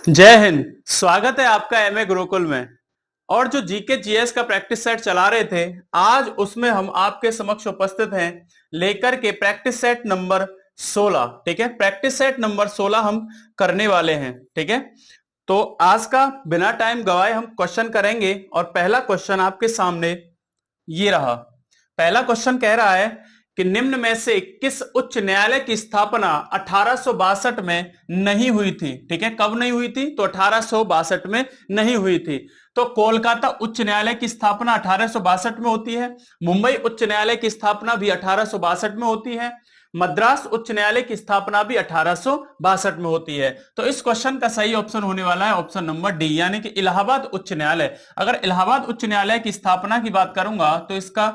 जय हिंद। स्वागत है आपका एमए गुरुकुल में। और जो जीके जीएस का प्रैक्टिस सेट चला रहे थे, आज उसमें हम आपके समक्ष उपस्थित हैं लेकर के प्रैक्टिस सेट नंबर 16। ठीक है, प्रैक्टिस सेट नंबर 16 हम करने वाले हैं। ठीक है, तो आज का बिना टाइम गवाए हम क्वेश्चन करेंगे और पहला क्वेश्चन आपके सामने ये रहा। पहला क्वेश्चन कह रहा है कि निम्न में से किस उच्च न्यायालय की स्थापना 1862 में नहीं हुई थी। ठीक है, कब नहीं हुई थी? तो 1862 में नहीं हुई थी। तो कोलकाता उच्च न्यायालय की स्थापना 1862 में होती है। मुंबई उच्च न्यायालय की स्थापना भी 1862 में होती है। मद्रास उच्च न्यायालय की स्थापना भी 1862 में होती है। तो इस क्वेश्चन का सही ऑप्शन होने वाला है ऑप्शन नंबर डी, यानी कि इलाहाबाद उच्च न्यायालय। अगर इलाहाबाद उच्च न्यायालय की स्थापना की बात करूंगा तो इसका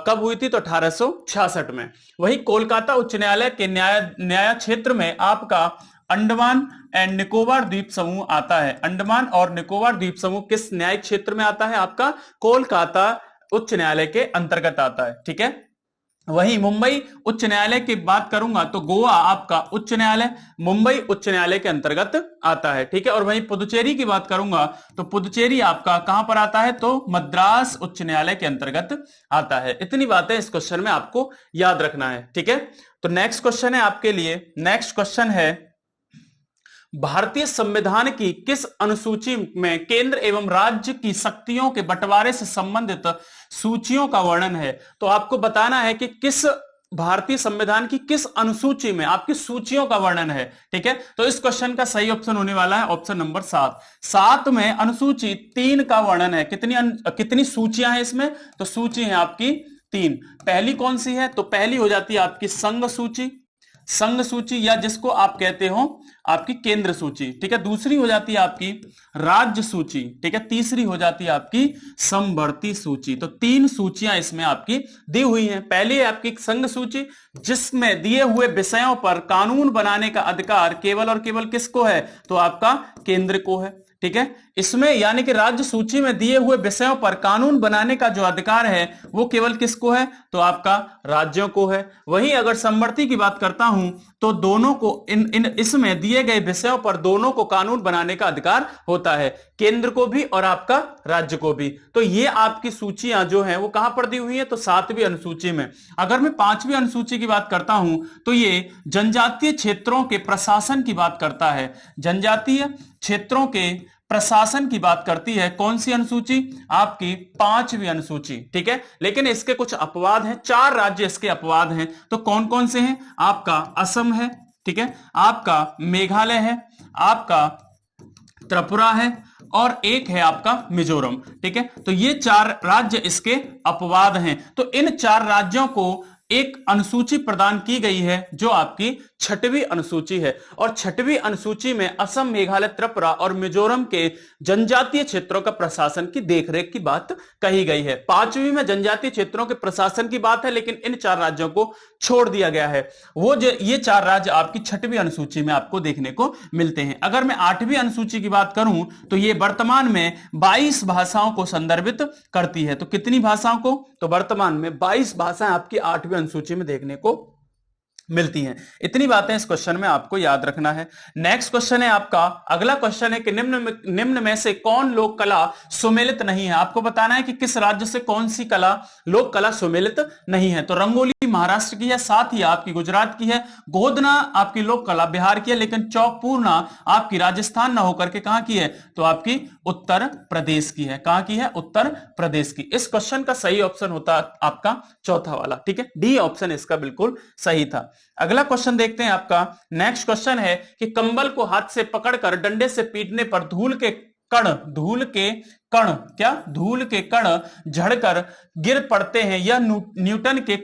कब हुई थी? तो 1866 में। वही कोलकाता उच्च न्यायालय के न्याय क्षेत्र में आपका अंडमान एंड निकोबार द्वीप समूह आता है। अंडमान और निकोबार द्वीप समूह किस न्यायिक क्षेत्र में आता है? आपका कोलकाता उच्च न्यायालय के अंतर्गत आता है। ठीक है, वही मुंबई उच्च न्यायालय की बात करूंगा तो गोवा आपका उच्च न्यायालय मुंबई उच्च न्यायालय के अंतर्गत आता है। ठीक है, और वही पुदुचेरी की बात करूंगा तो पुदुचेरी आपका कहां पर आता है? तो मद्रास उच्च न्यायालय के अंतर्गत आता है। इतनी बातें इस क्वेश्चन में आपको याद रखना है। ठीक है, तो नेक्स्ट क्वेश्चन है आपके लिए। नेक्स्ट क्वेश्चन है, भारतीय संविधान की किस अनुसूची में केंद्र एवं राज्य की शक्तियों के बंटवारे से संबंधित सूचियों का वर्णन है? तो आपको बताना है कि किस भारतीय संविधान की किस अनुसूची में आपकी सूचियों का वर्णन है। ठीक है, तो इस क्वेश्चन का सही ऑप्शन होने वाला है ऑप्शन नंबर 7 में अनुसूची 3 का वर्णन है। कितनी सूचियां हैं इसमें? तो सूची है आपकी 3। पहली कौन सी है? तो पहली हो जाती है आपकी संघ सूची, संघ सूची या जिसको आप कहते हो आपकी केंद्र सूची। ठीक है, दूसरी हो जाती है आपकी राज्य सूची। ठीक है, तीसरी हो जाती है आपकी समवर्ती सूची। तो 3 सूचियां इसमें आपकी दी हुई हैं। पहली है आपकी संघ सूची, जिसमें दिए हुए विषयों पर कानून बनाने का अधिकार केवल और केवल किसको है? तो आपका केंद्र को है। ठीक है, इसमें यानी कि राज्य सूची में दिए हुए विषयों पर कानून बनाने का जो अधिकार है वो केवल किसको है? तो आपका राज्यों को है। वहीं अगर समवर्ती की बात करता हूं तो दोनों को इसमें दिए गए विषयों पर दोनों को कानून बनाने का अधिकार होता है, केंद्र को भी और आपका राज्य को भी। तो ये आपकी सूचियां जो हैं वो कहां पर दी हुई है? तो 7वीं अनुसूची में। अगर मैं 5वीं अनुसूची की बात करता हूं तो ये जनजातीय क्षेत्रों के प्रशासन की बात करता है। जनजातीय क्षेत्रों के प्रशासन की बात करती है कौन सी अनुसूची? आपकी 5वीं अनुसूची। ठीक है, लेकिन इसके कुछ अपवाद हैं, 4 राज्य इसके अपवाद हैं। तो कौन कौन से हैं? आपका असम है, ठीक है, आपका मेघालय है, आपका त्रिपुरा है और एक है आपका मिजोरम। ठीक है, तो ये 4 राज्य इसके अपवाद हैं। तो इन 4 राज्यों को एक अनुसूची प्रदान की गई है जो आपकी 6वीं अनुसूची है। और 6वीं अनुसूची में असम, मेघालय, त्रिपुरा और मिजोरम के जनजातीय क्षेत्रों का प्रशासन की देखरेख की बात कही गई है। 5वीं में जनजातीय क्षेत्रों के प्रशासन की बात है, लेकिन इन 4 राज्यों को छोड़ दिया गया है। ये 4 राज्य आपकी 6वीं अनुसूची में आपको देखने को मिलते हैं। अगर मैं 8वीं अनुसूची की बात करूं तो ये वर्तमान में 22 भाषाओं को संदर्भित करती है। तो कितनी भाषाओं को? तो वर्तमान में 22 भाषाएं आपकी 8वीं अनुसूची में देखने को मिलती हैं। इतनी बातें इस क्वेश्चन में आपको याद रखना है। नेक्स्ट क्वेश्चन है आपका, अगला क्वेश्चन है कि निम्न में से कौन लोक कला सुमेलित नहीं है? आपको बताना है कि किस राज्य से कौन सी कला लोक कला सुमेलित नहीं है। तो रंगोली महाराष्ट्र की है, साथ ही आपकी गुजरात की है, गोदना आपकी लोक कला बिहार की है, लेकिन चौक पूर्णा आपकी राजस्थान ना होकर के कहां की है? तो आपकी उत्तर प्रदेश की है। कहां की है? उत्तर प्रदेश की। इस क्वेश्चन का सही ऑप्शन होता आपका चौथा वाला। ठीक है, डी ऑप्शन इसका बिल्कुल सही था। अगला क्वेश्चन देखते हैं आपका। नेक्स्ट क्वेश्चन है कि कंबल को हाथ से पकड़कर डंडे से पीटने पर धूल के कण झड़कर गिर पड़ते हैं। यह न्यूटन के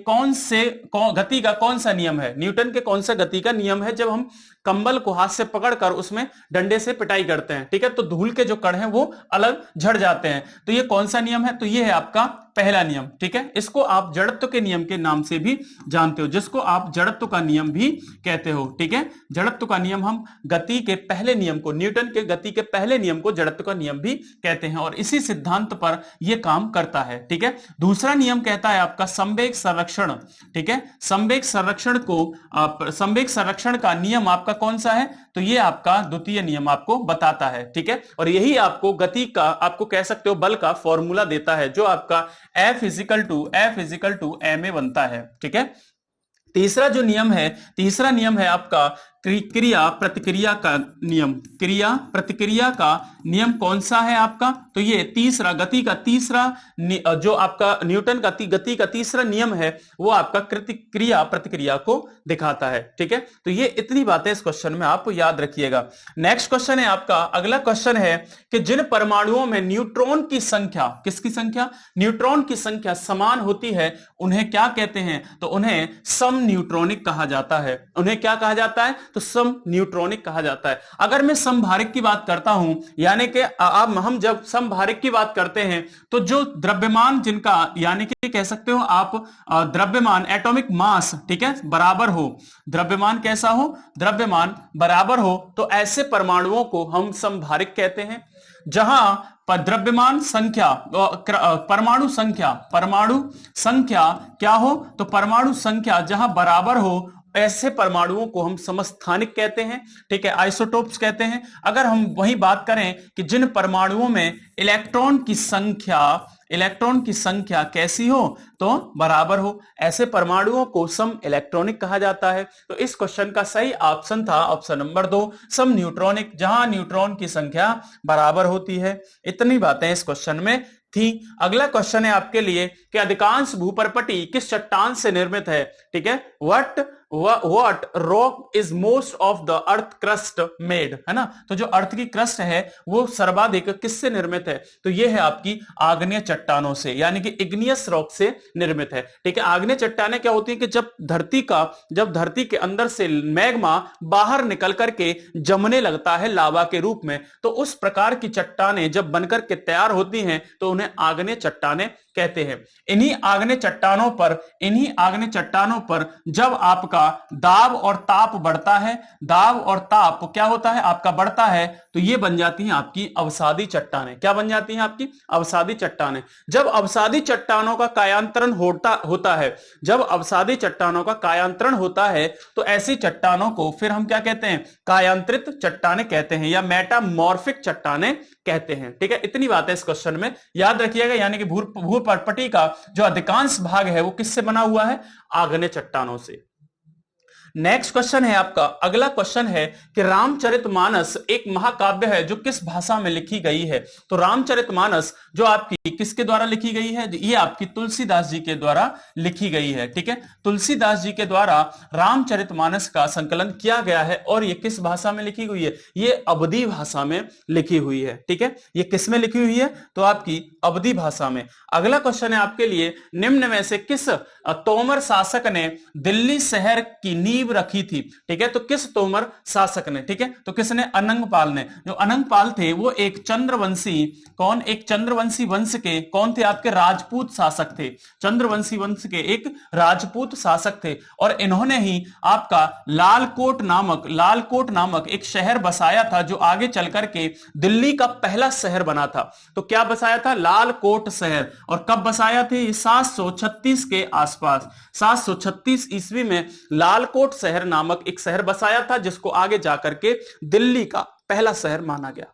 गति का कौन सा नियम है? न्यूटन के कौन सा गति का नियम है जब हम कंबल को हाथ से पकड़कर उसमें डंडे से पिटाई करते हैं? ठीक है, तो धूल के जो कण हैं वो अलग झड़ जाते हैं। तो ये कौन सा नियम है? तो ये है आपका पहला नियम। ठीक है, इसको आप जड़त्व के नियम के नाम से भी जानते हो, जिसको आप जड़त्व का नियम भी कहते हो। ठीक है, जड़त्व का नियम हम गति के पहले नियम को, न्यूटन के गति के पहले नियम को जड़त्व का नियम भी कहते हैं और इसी सिद्धांत पर यह काम करता है। ठीक है, दूसरा नियम कहता है आपका संवेग संरक्षण। ठीक है, संवेग संरक्षण का नियम आपका कौन सा है, तो ये आपका द्वितीय नियम आपको बताता है, ठीक है। और यही आपको गति का, आपको कह सकते हो बल का फॉर्मूला देता है, जो आपका F इजिकल टू ma बनता है, ठीक है। तीसरा जो नियम है, तीसरा नियम है आपका क्रिया प्रतिक्रिया का नियम। क्रिया प्रतिक्रिया का नियम कौन सा है आपका, तो ये तीसरा, गति का तीसरा, जो आपका न्यूटन का गति का तीसरा नियम है, वो आपका क्रिया प्रतिक्रिया को दिखाता है, ठीक है। तो ये इतनी बातें इस क्वेश्चन में आप याद रखिएगा। नेक्स्ट क्वेश्चन है आपका, अगला क्वेश्चन है कि जिन परमाणुओं में न्यूट्रॉन की संख्या, किसकी संख्या, न्यूट्रॉन की संख्या समान होती है, उन्हें क्या कहते हैं, तो उन्हें सम न्यूट्रॉनिक कहा जाता है। उन्हें क्या कहा जाता है, तो सम न्यूट्रॉनिक कहा जाता है। अगर मैं समभारिक की बात करता हूं, यानी कि अब हम जब समभारिक की बात करते हैं, तो जो द्रव्यमान जिनका, यानी कि कह सकते हो आप द्रव्यमान एटॉमिक मास, ठीक है, बराबर हो, द्रव्यमान कैसा हो, द्रव्यमान बराबर हो, तो ऐसे परमाणुओं को हम समभारिक कहते हैं। जहां द्रव्यमान संख्या, परमाणु संख्या क्या हो, तो परमाणु संख्या जहां बराबर हो, ऐसे परमाणुओं को हम समस्थानिक कहते हैं, ठीक है, आइसोटोप्स कहते हैं। अगर हम वही बात करें कि जिन परमाणुओं में इलेक्ट्रॉन की संख्या कैसी हो, तो बराबर हो, ऐसे परमाणुओं को सम इलेक्ट्रॉनिक कहा जाता है। तो इस क्वेश्चन का सही ऑप्शन था ऑप्शन नंबर 2, सम न्यूट्रॉनिक, जहां न्यूट्रॉन की संख्या बराबर होती है। इतनी बातें इस क्वेश्चन में थी। अगला क्वेश्चन है आपके लिए कि अधिकांश भूपर्पटी किस चट्टान से निर्मित है, ठीक है। What rock is most of the earth crust made, है ना। तो जो अर्थ की क्रस्ट है वो सर्वाधिक किससे निर्मित है, तो ये है आपकी आग्नेय चट्टानों से, यानी कि इग्नियस रॉक से निर्मित है, ठीक है। आग्नेय चट्टानें क्या होती है कि जब धरती के अंदर से मैग्मा बाहर निकल करके जमने लगता है लावा के रूप में, तो उस प्रकार की चट्टानें जब बनकर के तैयार होती हैं, तो उन्हें आग्नेय चट्टानें कहते हैं। इन्हीं आग्नेय चट्टानों पर जब आपका दाब और ताप बढ़ता है, दाब और ताप क्या होता है आपका, बढ़ता है, तो ये बन जाती हैं आपकी अवसादी चट्टानें। क्या बन जाती हैं आपकी अवसादी चट्टानें। जब अवसादी चट्टानों का कायांतरण होता है, जब अवसादी चट्टानों का कायांतरण होता है, तो ऐसी चट्टानों को फिर हम क्या कहते हैं, कायांतरित चट्टानें कहते हैं, या मेटामॉर्फिक चट्टानें कहते हैं, ठीक है। इतनी बात है इस क्वेश्चन में याद रखिएगा, यानी कि भूपर्पटी का जो अधिकांश भाग है वो किससे बना हुआ है, आग्नेय चट्टानों से। नेक्स्ट क्वेश्चन है आपका, अगला क्वेश्चन है कि रामचरितमानस एक महाकाव्य है जो किस भाषा में लिखी गई है। तो रामचरितमानस जो आपकी किसके द्वारा लिखी गई है, ये आपकी तुलसीदास जी के द्वारा लिखी गई है, ठीक है। तुलसीदास जी के द्वारा रामचरितमानस का संकलन किया गया है, और ये किस भाषा में लिखी हुई है, ये अवधी भाषा में लिखी हुई है, ठीक है। ये किस में लिखी हुई है, तो आपकी अवधी भाषा में। अगला क्वेश्चन है आपके लिए, निम्न में से किस तोमर शासक ने दिल्ली शहर की नींव रखी थी, ठीक है। तो किस तोमर शासक ने, ठीक है, तो किसने, अनंगपाल ने। जो अनंगपाल थे वो एक चंद्रवंशी वंश के कौन थे, आपके राजपूत शासक थे। चंद्रवंशी वंश के एक राजपूत शासक थे, और इन्होंने ही आपका लालकोट नामक एक शहर बसाया था, जो आगे चल करके दिल्ली का पहला शहर बना था। तो क्या बसाया था, लालकोट शहर। और कब बसाया थे, 736 के आसपास, 736 ईस्वी में लालकोट शहर नामक एक शहर बसाया था, जिसको आगे जाकर के दिल्ली का पहला शहर माना गया।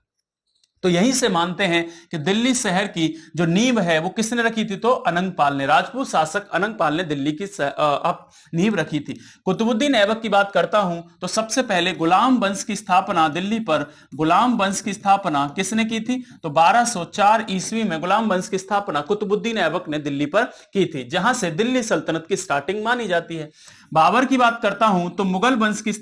तो यहीं से मानते हैं कि दिल्ली शहर की जो नींव है वो किसने रखी थी, तो अनंगपाल ने, राजपूत शासक अनंगपाल ने दिल्ली की नींव रखी थी। कुतुबुद्दीन ऐबक की बात करता हूं, तो सबसे पहले गुलाम वंश की स्थापना दिल्ली पर, गुलाम वंश की स्थापना किसने की थी, तो 1204 ईस्वी में गुलाम वंश की स्थापना कुतुबुद्दीन ऐबक ने दिल्ली पर की थी, जहां से दिल्ली सल्तनत की स्टार्टिंग मानी जाती है। बाबर की बात करता हूं, तो मुगल वंश की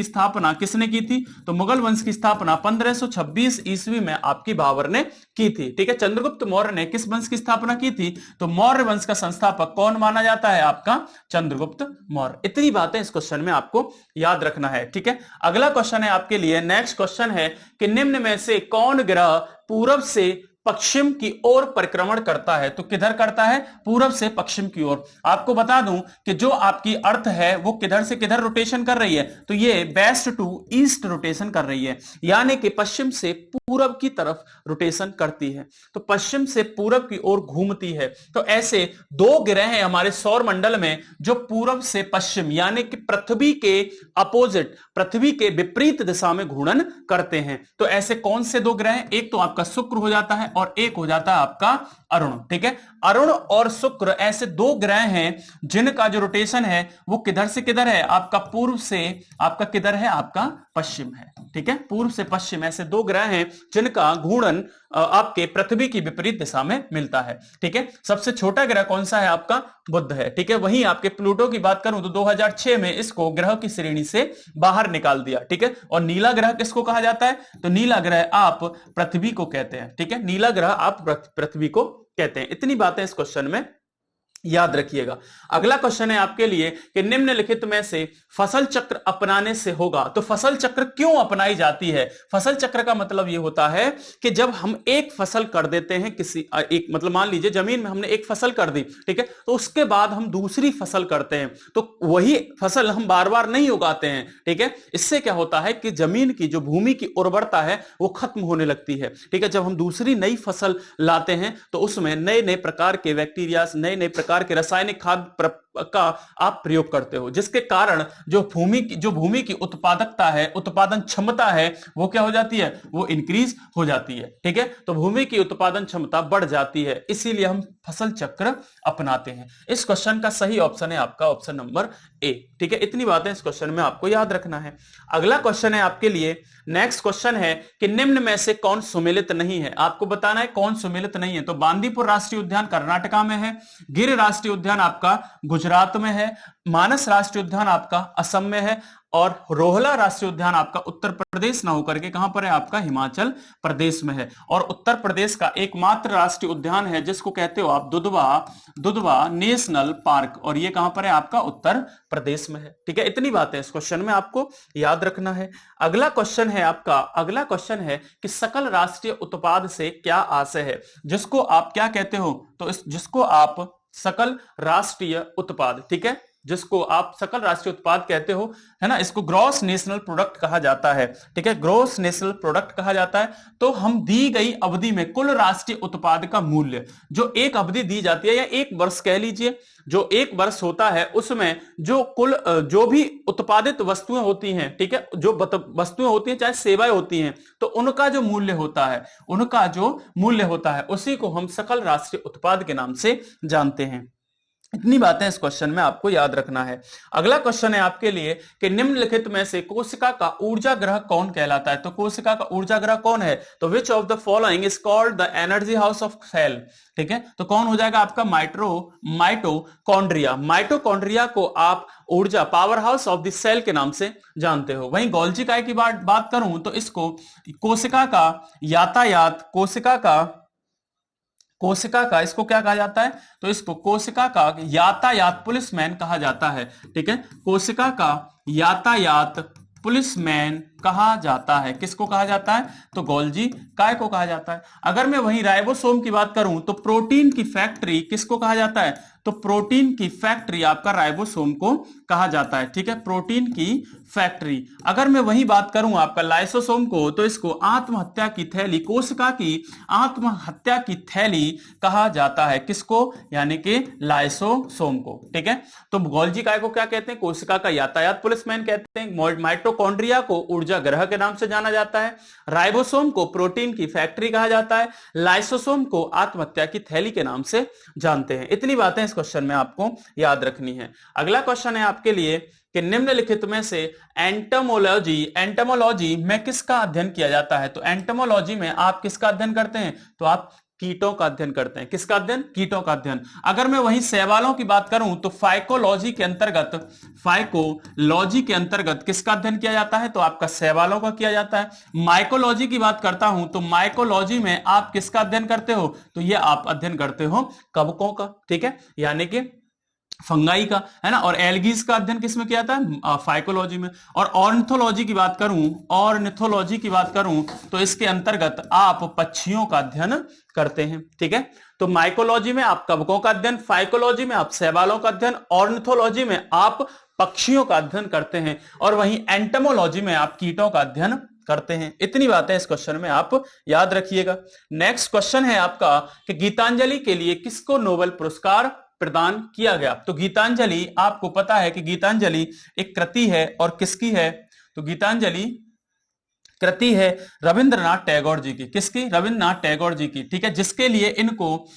स्थापना किसने की थी, तो मुगल वंश की स्थापना 1526 ईस्वी में आपकी बाबर ने की थी, ठीक है। चंद्रगुप्त मौर्य ने किस वंश की स्थापना की थी, तो मौर्य वंश का संस्थापक कौन माना जाता है, आपका चंद्रगुप्त मौर्य। इतनी बातें इस क्वेश्चन में आपको याद रखना है, ठीक है। अगला क्वेश्चन है आपके लिए, नेक्स्ट क्वेश्चन है कि निम्न में से कौन ग्रह पूरब से पश्चिम की ओर परिक्रमण करता है। तो किधर करता है, पूरब से पश्चिम की ओर। आपको बता दूं कि जो आपकी अर्थ है वो किधर से किधर रोटेशन कर रही है, तो ये वेस्ट टू ईस्ट रोटेशन कर रही है, यानी कि पश्चिम से पूरब की तरफ रोटेशन करती है, तो पश्चिम से पूरब की ओर घूमती है। तो ऐसे दो ग्रह हैं हमारे सौर मंडल में जो पूरब से पश्चिम यानी कि पृथ्वी के अपोजिट, पृथ्वी के विपरीत दिशा में घूर्णन करते हैं। तो ऐसे कौन से दो ग्रह हैं? एक तो आपका शुक्र हो जाता है और एक हो जाता है आपका अरुण। ठीक है, अरुण और शुक्र ऐसे दो ग्रह हैं जिनका जो रोटेशन है वो किधर से किधर है? आपका पूर्व से आपका किधर है? आपका पश्चिम है। ठीक है, पूर्व से पश्चिम ऐसे दो ग्रह हैं जिनका घूर्णन आपके पृथ्वी की विपरीत दिशा में मिलता है। ठीक है, सबसे छोटा ग्रह कौन सा है? आपका बुध है। ठीक है, वहीं आपके प्लूटो की बात करूं तो 2006 में इसको ग्रह की श्रेणी से बाहर निकाल दिया। ठीक है, और नीला ग्रह किसको कहा जाता है? तो नीला ग्रह आप पृथ्वी को कहते हैं। ठीक है, नीला ग्रह आप पृथ्वी को कहते हैं। इतनी बातें इस क्वेश्चन में याद रखिएगा। अगला क्वेश्चन है आपके लिए कि निम्नलिखित में से फसल चक्र अपनाने से होगा। तो फसल चक्र क्यों अपनाई जाती है? फसल चक्र का मतलब यह होता है कि जब हम एक फसल कर देते हैं किसी एक, मतलब मान लीजिए जमीन में हमने एक फसल कर दी, ठीक है, तो उसके बाद हम दूसरी फसल करते हैं, तो वही फसल हम बार बार नहीं उगाते हैं। ठीक है, इससे क्या होता है कि जमीन की जो भूमि की उर्वरता है वो खत्म होने लगती है। ठीक है, जब हम दूसरी नई फसल लाते हैं तो उसमें नए नए प्रकार के बैक्टीरिया, नए नए प्रकार के रासायनिक खाद का आप प्रयोग करते हो, जिसके कारण जो भूमि की उत्पादकता है, उत्पादन क्षमता है, वो क्या हो जाती है? वो इंक्रीज हो जाती है। ठीक है, तो भूमि की उत्पादन क्षमता बढ़ जाती है, इसीलिए हम फसल चक्र अपनाते हैं। इस क्वेश्चन का सही ऑप्शन है आपका ऑप्शन नंबर ए। ठीक है, इतनी बातें इस क्वेश्चन में आपको याद रखना है। अगला क्वेश्चन है आपके लिए, नेक्स्ट क्वेश्चन है कि निम्न में से कौन सुमेलित नहीं है? आपको बताना है कौन सुमेलित नहीं है। तो बांदीपुर राष्ट्रीय उद्यान कर्नाटका में है, गिर राष्ट्रीय उद्यान आपका गुजरात में है, मानस राष्ट्रीय उद्यान आपका असम में है, और रोहला राष्ट्रीय उद्यान आपका उत्तर प्रदेश ना होकर के कहां पर है? आपका हिमाचल प्रदेश में है। और उत्तर प्रदेश का एकमात्र राष्ट्रीय उद्यान है जिसको कहते हो आप दुधवा नेशनल पार्क, और ये कहां पर है? आपका उत्तर प्रदेश में है। ठीक है, इतनी बात है इस क्वेश्चन में आपको याद रखना है। अगला क्वेश्चन है आपका, अगला क्वेश्चन है कि सकल राष्ट्रीय उत्पाद से क्या आशय है? जिसको आप क्या कहते हो? तो जिसको आप सकल राष्ट्रीय उत्पाद, ठीक है, जिसको आप सकल राष्ट्रीय उत्पाद कहते हो, है ना, इसको ग्रॉस नेशनल प्रोडक्ट कहा जाता है। ठीक है, ग्रॉस नेशनल प्रोडक्ट कहा जाता है। तो हम दी गई अवधि में कुल राष्ट्रीय उत्पाद का मूल्य, जो एक अवधि दी जाती है या एक वर्ष कह लीजिए, जो एक वर्ष होता है उसमें जो भी उत्पादित वस्तुएं होती हैं, ठीक है, जो वस्तुएं होती हैं चाहे सेवाएं होती हैं, तो उनका जो मूल्य होता है उसी को हम सकल राष्ट्रीय उत्पाद के नाम से जानते हैं। इतनी बातें इस क्वेश्चन में आपको याद रखना है। अगला क्वेश्चन है आपके लिए कि निम्नलिखित में से कोशिका का ऊर्जा ग्रह कौन कहलाता है? तो कोशिका का ऊर्जा ग्रह कौन है? तो which of the following is called the energy house of cell? ठीक है, तो कौन हो जाएगा? आपका माइटोकॉन्ड्रिया। माइटोकॉन्ड्रिया को आप ऊर्जा power house of the cell के नाम से जानते हो। वहीं गोल्जी काय की बात करूं तो इसको कोशिका का यातायात, कोशिका का इसको क्या कहा जाता है? तो इसको कोशिका का यातायात पुलिसमैन कहा जाता है। ठीक है, कोशिका का यातायात पुलिसमैन कहा जाता है। किसको कहा जाता है? तो गोल्जी काय को कहा जाता है। अगर मैं वहीं राइबोसोम की बात करूं तो प्रोटीन की फैक्ट्री किसको कहा जाता है? तो प्रोटीन की फैक्ट्री आपका राइबोसोम को कहा जाता है। ठीक है, प्रोटीन की फैक्ट्री। अगर मैं वही बात करूं आपका लाइसोसोम को, तो इसको आत्महत्या की थैली, कोशिका की आत्महत्या की थैली कहा जाता है। किसको? यानी कि लाइसोसोम को। ठीक है, तो गोल्जी काय को क्या कहते हैं? कोशिका का यातायात पुलिसमैन कहते हैं। माइटोकॉन्ड्रिया को ऊर्जा ग्रह के नाम से जाना जाता है। राइबोसोम को प्रोटीन की फैक्ट्री कहा जाता है। लाइसोसोम को आत्महत्या की थैली के नाम से जानते हैं। इतनी बातें इस क्वेश्चन में आपको याद रखनी है। अगला क्वेश्चन है आपके लिए कि निम्नलिखित में से एंटोमोलॉजी में किसका अध्ययन किया जाता है? तो एंटोमोलॉजी में आप किसका अध्ययन करते हैं? तो आप कीटों का अध्ययन करते हैं। किसका अध्ययन? कीटों का अध्ययन। अगर मैं वहीं शैवालों की बात करूं तो फाइकोलॉजी के अंतर्गत किसका अध्ययन किया जाता है? तो आपका शैवालों का किया जाता है। माइकोलॉजी की बात करता हूं तो माइकोलॉजी में आप किसका अध्ययन करते हो? तो ये आप अध्ययन करते हो कवकों का। ठीक है, यानी कि फंगाई का, है ना। और एल्गीज का अध्ययन किसमें किया जाता है? फाइकोलॉजी में। और ऑर्निथोलॉजी की बात करूं तो इसके अंतर्गत आप पक्षियों का अध्ययन करते हैं। ठीक है, तो माइकोलॉजी में आप कवकों का अध्ययन, फाइकोलॉजी में आप शैवालों का अध्ययन, ऑर्निथोलॉजी में आप पक्षियों का अध्ययन करते हैं, और वहीं एंटोमोलॉजी में आप कीटों का अध्ययन करते हैं। इतनी बातें इस क्वेश्चन में आप याद रखिएगा। नेक्स्ट क्वेश्चन है आपका कि गीतांजलि के लिए किसको नोबेल पुरस्कार प्रदान किया गया। तो गीतांजलि, आपको पता है कि गीतांजलि एक कृति है और किसकी है, तो गीतांजलि कृति है रविंद्रनाथ टैगोर जी की। किसकी? रविंद्रनाथ टैगोर जी की, ठीक है, जिसके लिए इनको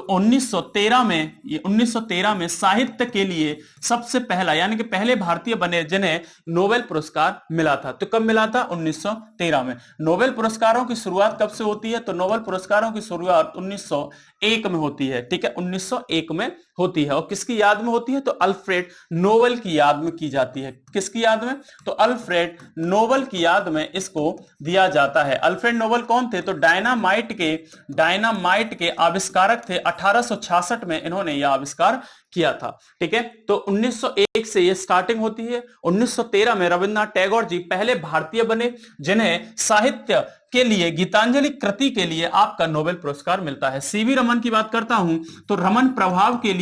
1913 में साहित्य के लिए सबसे पहला, यानी कि पहले भारतीय बने जिन्हें नोबेल पुरस्कार मिला था। तो कब मिला था? 1913 में। नोबेल पुरस्कारों की शुरुआत कब से होती है? तो नोबेल पुरस्कारों की शुरुआत 1901 में होती है, ठीक है, 1901 में होती है। और किसकी याद में होती है? तो अल्फ्रेड नोबेल की याद में की जाती है। किसकी याद में? तो अल्फ्रेड नोबेल की याद में इसको दिया जाता है। अल्फ्रेड नोबेल कौन थे? तो डायनामाइट के आविष्कारक थे। 1866 में इन्होंने यह आविष्कार किया था, ठीक है। तो 1901 से ये स्टार्टिंग होती है। 1913 में रविंद्रनाथ टैगोर जी पहले भारतीय बने जिन्हें साहित्य के लिए, गीतांजलि कृति के लिए आपका नोबेल पुरस्कार मिलता है। सीवी रमन की बात करता हूं तो रमन प्रभाव के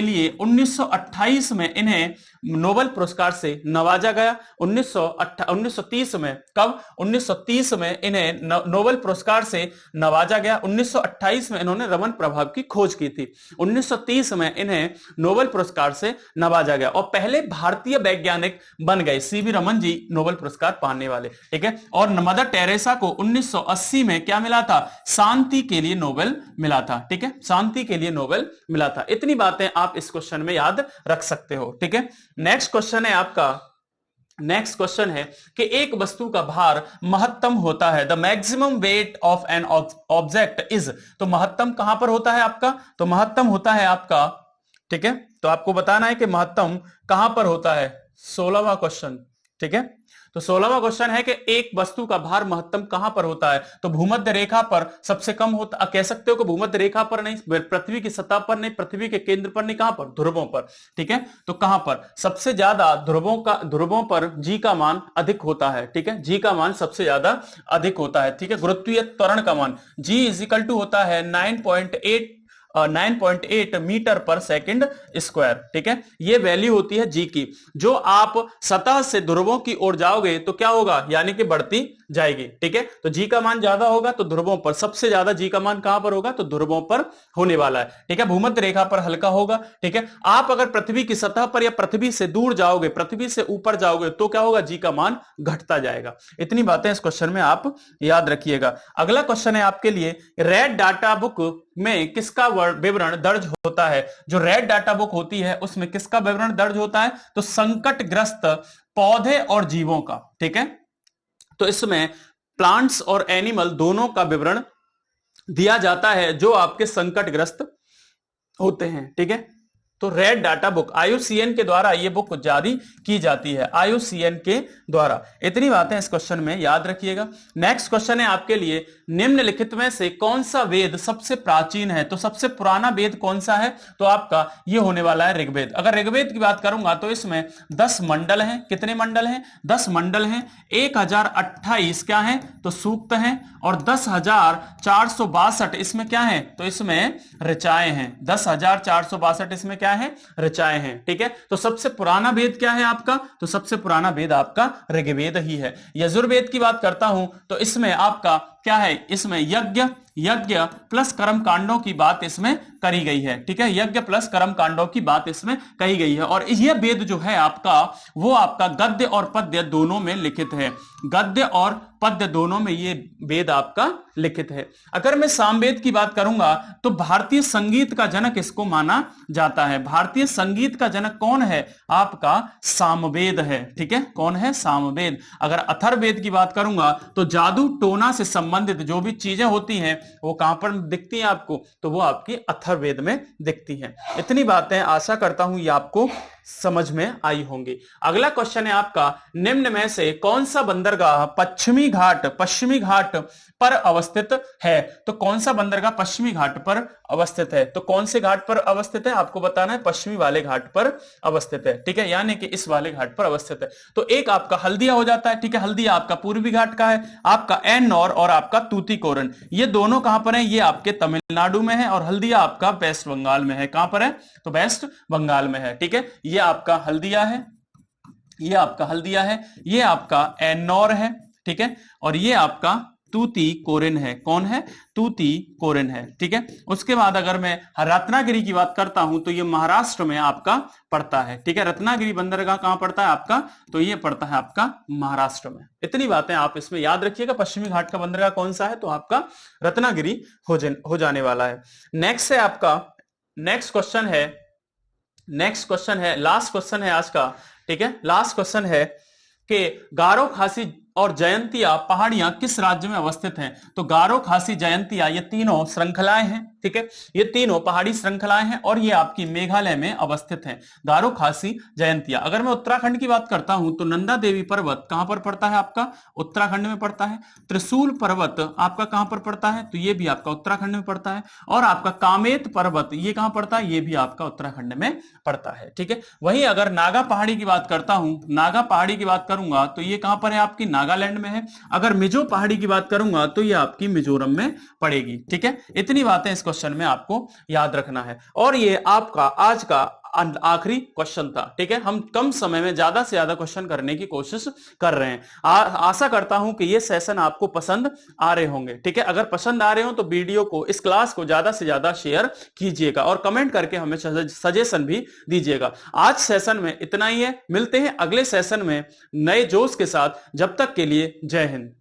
लिए 1928 में इन्हें नोबेल पुरस्कार से नवाजा गया। 1930 में, कब? 1930 में इन्हें नोबेल पुरस्कार से नवाजा गया। 1928 में इन्होंने रमन प्रभाव की खोज की थी। 1930 में इन्हें नोबेल पुरस्कार से नवाजा गया और पहले भारतीय वैज्ञानिक बन गए सीवी रमन जी नोबेल पुरस्कार पाने वाले, ठीक है। और मदर टेरेसा को 1980 में क्या मिला था? शांति के लिए नोबेल मिला था, ठीक है, शांति के लिए नोबेल मिला था। इतनी बातें आप इस क्वेश्चन में याद रख सकते हो, ठीक है। नेक्स्ट क्वेश्चन है कि एक वस्तु का भार महत्तम होता है। The maximum weight of an object is, तो महत्तम कहां पर होता है आपका? तो महत्तम होता है आपका, ठीक है, तो आपको बताना है कि महत्तम कहां पर होता है। 16वां क्वेश्चन, ठीक है। तो 16वां क्वेश्चन है कि एक वस्तु का भार महत्तम कहां पर होता है? तो भूमध्य रेखा पर सबसे कम होता, कह सकते हो कि भूमध्य रेखा पर नहीं, पृथ्वी की सतह पर नहीं, पृथ्वी के केंद्र पर नहीं, कहां पर? ध्रुवों पर, ठीक है। तो कहां पर? सबसे ज्यादा ध्रुवों पर जी का मान अधिक होता है, ठीक है, जी का मान सबसे ज्यादा अधिक होता है, ठीक है। गुरुत्वीय त्वरण का मान जी इजिकल टू होता है 9.8 मीटर पर सेकंड स्क्वायर, ठीक है। ये वैल्यू होती है जी की। जो आप सतह से ध्रुवों की ओर जाओगे तो क्या होगा? यानी कि बढ़ती जाएगी, ठीक है। तो जी का मान ज्यादा होगा तो ध्रुवों पर, सबसे ज्यादा जी का मान कहां पर होगा? तो ध्रुवों पर होने वाला है, ठीक है। भूमध्य रेखा पर हल्का होगा, ठीक है। आप अगर पृथ्वी की सतह पर या पृथ्वी से दूर जाओगे, पृथ्वी से ऊपर जाओगे तो क्या होगा? जी का मान घटता जाएगा। इतनी बातें इस क्वेश्चन में आप याद रखिएगा। अगला क्वेश्चन है आपके लिए, रेड डाटा बुक में किसका विवरण दर्ज होता है? जो रेड डाटा बुक होती है उसमें किसका विवरण दर्ज होता है? तो संकटग्रस्त पौधे और जीवों का, ठीक है। तो इसमें प्लांट्स और एनिमल दोनों का विवरण दिया जाता है जो आपके संकटग्रस्त होते हैं, ठीक है। तो रेड डाटा बुक IUCN के द्वारा यह बुक जारी की जाती है, IUCN के द्वारा। इतनी बातें इस क्वेश्चन में याद रखिएगा। नेक्स्ट क्वेश्चन है आपके लिए, निम्नलिखित में से कौन सा वेद सबसे प्राचीन है? तो सबसे पुराना वेद कौन सा है? तो आपका यह होने वाला है ऋग्वेद। अगर ऋग्वेद की बात करूंगा तो इसमें 10 मंडल हैं। कितने मंडल हैं? 10 मंडल हैं। 1028 क्या है? तो सूक्त हैं। और 10,462 इसमें क्या है? तो इसमें ऋचाएं हैं। 10,462 इसमें क्या है? ऋचाएं हैं, ठीक है। तो सबसे पुराना वेद क्या है आपका? तो सबसे पुराना वेद आपका ऋग्वेद ही है। यजुर्वेद की बात करता हूं तो इसमें आपका क्या है? इसमें यज्ञ प्लस कर्म कांडों की बात इसमें करी गई है, ठीक है। यज्ञ प्लस कर्म कांडों की बात इसमें कही गई है। और यह वेद जो है आपका, वो आपका गद्य और पद्य दोनों में लिखित है। गद्य और पद्य दोनों में ये वेद आपका लिखित है। अगर मैं सामवेद की बात करूंगा तो भारतीय संगीत का जनक इसको माना जाता है। भारतीय संगीत का जनक कौन है? आपका सामवेद है, ठीक है। कौन है? सामवेद। अगर अथर्ववेद की बात करूंगा तो जादू टोना से संबंधित जो भी चीजें होती हैं वो कहां पर दिखती हैं आपको? तो वो आपकी अथर्ववेद में दिखती हैं। इतनी बातें आशा करता हूं ये आपको समझ में आई होंगी। अगला क्वेश्चन है आपका, निम्न में से कौन सा बंदरगाह पश्चिमी घाट पर अवस्थित है? तो कौन सा बंदरगाह पश्चिमी घाट पर अवस्थित है? तो कौन से घाट पर अवस्थित है आपको बताना है? पश्चिमी वाले घाट पर अवस्थित है, ठीक है, यानी कि इस वाले घाट पर अवस्थित है। तो एक आपका हल्दिया हो जाता है, ठीक है। हल्दिया आपका पूर्वी घाट का है, आपका एन्नौर और आपका तूतीकोरन, ये दोनों कहां पर है? ये आपके तमिलनाडु में है। और हल्दिया आपका वेस्ट बंगाल में है। कहां पर है? तो वेस्ट बंगाल में है, ठीक है। ये आपका हल्दिया है, ये आपका हल्दिया है, ये आपका एन्नौर है, ठीक है, और ये आपका तूतीकोरिन है। कौन है? तूतीकोरिन है, ठीक है। उसके बाद अगर मैं रत्नागिरी की बात करता हूं तो ये महाराष्ट्र में आपका पड़ता है, ठीक है। रत्नागिरी बंदरगाह कहां पड़ता है आपका? तो ये पड़ता है आपका महाराष्ट्र में। इतनी बातें आप इसमें याद रखिएगा। पश्चिमी घाट का बंदरगाह कौन सा है? तो आपका रत्नागिरी हो जाने वाला है। नेक्स्ट है आपका, नेक्स्ट क्वेश्चन है, लास्ट क्वेश्चन है आज का, ठीक है। लास्ट क्वेश्चन है कि गारो, खासी और जयंतिया पहाड़ियां किस राज्य में अवस्थित हैं? तो गारो, खासी, जयंतिया ये तीनों श्रृंखलाएं हैं, ठीक है। ये तीनों पहाड़ी श्रृंखलाएं हैं और ये आपकी मेघालय में अवस्थित हैं। गारो, खासी, जयंतिया। अगर मैं उत्तराखंड की बात करता हूं तो नंदा देवी पर्वत कहां पर पड़ता है आपका? उत्तराखंड में पड़ता है। त्रिशूल पर्वत आपका कहां पर पड़ता है? तो ये भी आपका उत्तराखंड में पड़ता है। और आपका कामेत पर्वत ये कहां पड़ता है? ये भी आपका उत्तराखंड में पड़ता है, ठीक है। वहीं अगर नागा पहाड़ी की बात करता हूं, नागा पहाड़ी की बात करूंगा तो ये कहां पर है? आपकी नागालैंड में है। अगर मिजो पहाड़ी की बात करूंगा तो ये आपकी मिजोरम में पड़ेगी, ठीक है। इतनी बातें इस क्वेश्चन में आपको याद रखना है। और ये आपका आज का आखिरी क्वेश्चन था, ठीक है। हम कम समय में ज्यादा से ज्यादा क्वेश्चन करने की कोशिश कर रहे हैं। आशा करता हूं कि ये सेशन आपको पसंद आ रहे होंगे, ठीक है। अगर पसंद आ रहे हो तो वीडियो को, इस क्लास को ज्यादा से ज्यादा शेयर कीजिएगा और कमेंट करके हमें सजेशन भी दीजिएगा। आज सेशन में इतना ही है, मिलते हैं अगले सेशन में नए जोश के साथ। जब तक के लिए जय हिंद।